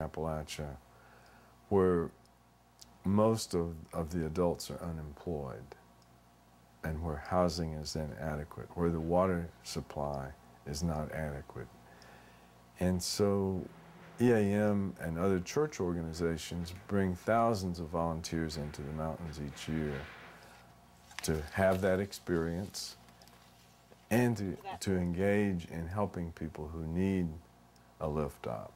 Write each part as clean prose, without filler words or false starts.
Appalachia, where most of the adults are unemployed and where housing is inadequate, where the water supply is not adequate. And so EAM and other church organizations bring thousands of volunteers into the mountains each year to have that experience and to engage in helping people who need a lift up.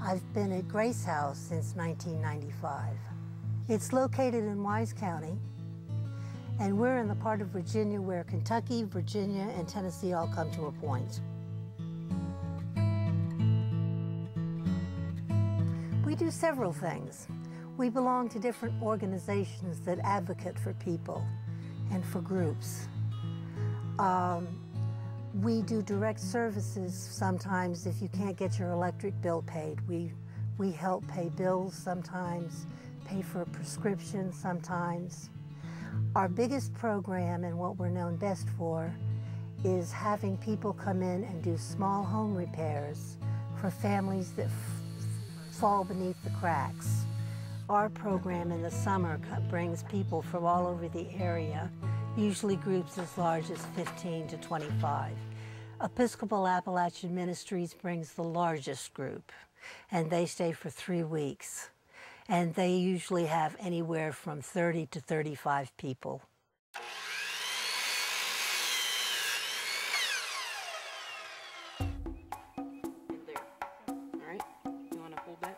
I've been at Grace House since 1995. It's located in Wise County, and we're in the part of Virginia where Kentucky, Virginia, and Tennessee all come to a point. We do several things. We belong to different organizations that advocate for people and for groups. We do direct services sometimes if you can't get your electric bill paid. We help pay bills sometimes, pay for a prescription sometimes. Our biggest program and what we're known best for is having people come in and do small home repairs for families that fall beneath the cracks. Our program in the summer brings people from all over the area, usually groups as large as 15 to 25. Episcopal Appalachian Ministries brings the largest group, and they stay for 3 weeks. And they usually have anywhere from 30 to 35 people. There. All right, you want to hold that?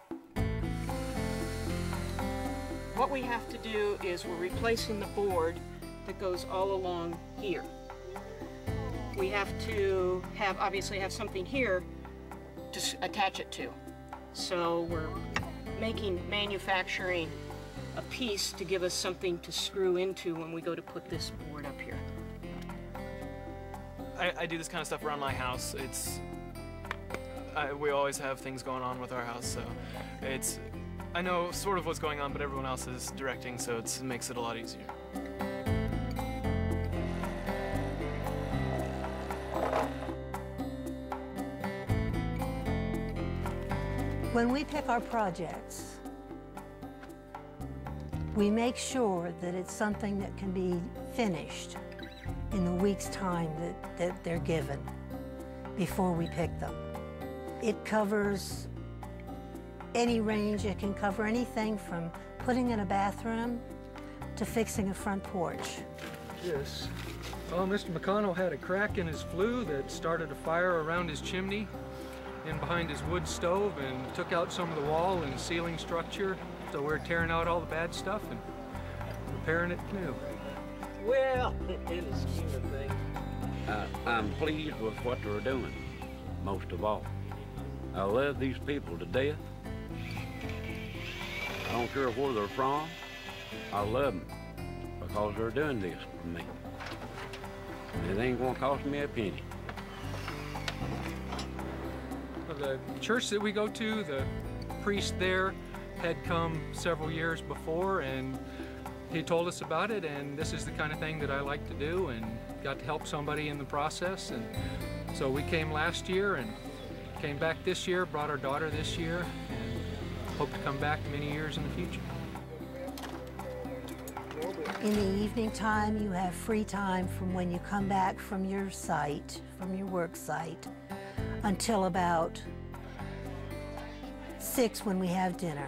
What we have to do is we're replacing the board that goes all along here. We have to obviously have something here to attach it to. So we're manufacturing a piece to give us something to screw into when we go to put this board up here. I do this kind of stuff around my house. We always have things going on with our house, so I know sort of what's going on, but everyone else is directing, so it makes it a lot easier. When we pick our projects, we make sure that it's something that can be finished in the week's time that they're given before we pick them. It covers any range. It can cover anything from putting in a bathroom to fixing a front porch. Yes. Well, Mr. McConnell had a crack in his flue that started a fire around his chimney in behind his wood stove and took out some of the wall and ceiling structure. So we're tearing out all the bad stuff and repairing it new. Well, in the scheme of things, I'm pleased with what they're doing, most of all. I love these people to death. I don't care where they're from. I love them because they're doing this for me. It ain't gonna cost me a penny. The church that we go to, the priest there had come several years before, and he told us about it, and this is the kind of thing that I like to do and got to help somebody in the process. And so we came last year and came back this year, brought our daughter this year, and hope to come back many years in the future. In the evening time, you have free time from when you come back from your site, from your work site, until about 6 when we have dinner.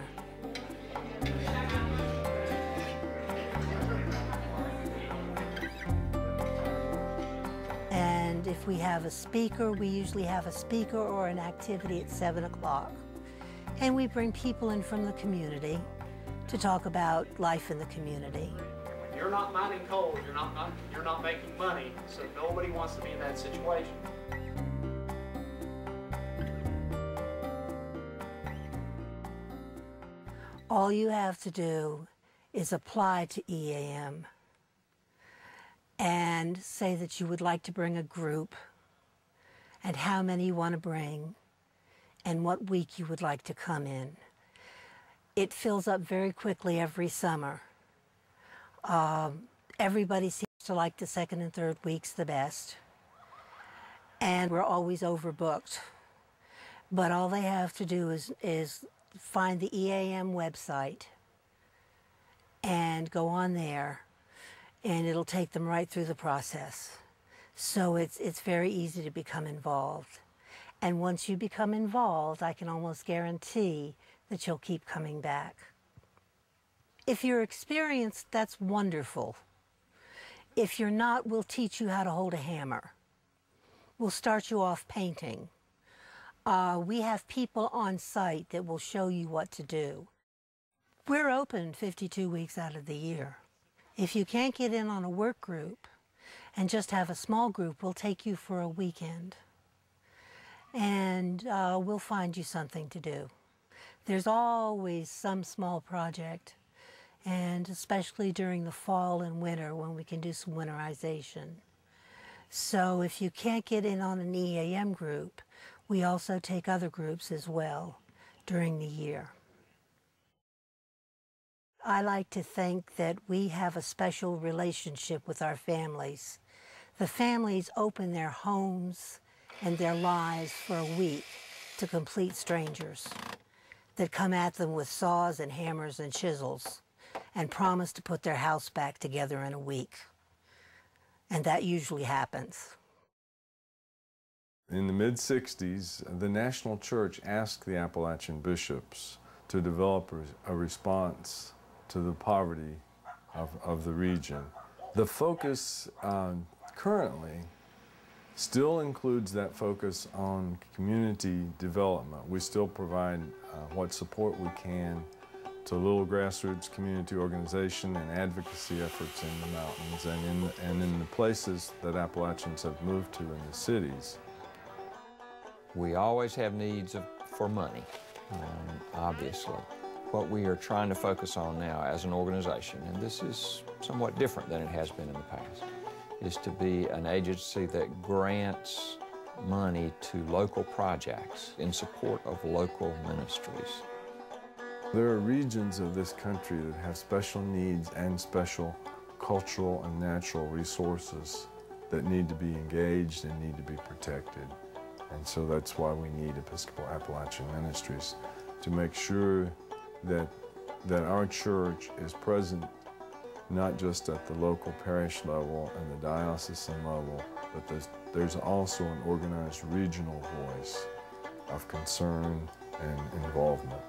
And if we have a speaker, we usually have a speaker or an activity at 7 o'clock. And we bring people in from the community to talk about life in the community. You're not mining coal, you're not making money, so nobody wants to be in that situation. All you have to do is apply to EAM and say that you would like to bring a group and how many you want to bring and what week you would like to come in. It fills up very quickly every summer. Everybody seems to like the second and third weeks the best, and we're always overbooked. But all they have to do is find the EAM website and go on there, and it'll take them right through the process. So it's very easy to become involved. And once you become involved, I can almost guarantee that you'll keep coming back. If you're experienced, that's wonderful. If you're not, we'll teach you how to hold a hammer. We'll start you off painting. We have people on site that will show you what to do. We're open 52 weeks out of the year. If you can't get in on a work group and just have a small group, we'll take you for a weekend. And we'll find you something to do. There's always some small project, and especially during the fall and winter when we can do some winterization. So if you can't get in on an EAM group, we also take other groups as well during the year. I like to think that we have a special relationship with our families. The families open their homes and their lives for a week to complete strangers that come at them with saws and hammers and chisels and promise to put their house back together in a week. And that usually happens. In the mid-60s, the National Church asked the Appalachian bishops to develop a response to the poverty of the region. The focus currently still includes that focus on community development. We still provide what support we can to little grassroots community organization and advocacy efforts in the mountains and in the places that Appalachians have moved to in the cities. We always have needs for money, obviously. What we are trying to focus on now as an organization, and this is somewhat different than it has been in the past, is to be an agency that grants money to local projects in support of local ministries. There are regions of this country that have special needs and special cultural and natural resources that need to be engaged and need to be protected. And so that's why we need Episcopal Appalachian Ministries, to make sure that our church is present not just at the local parish level and the diocesan level, but there's also an organized regional voice of concern and involvement.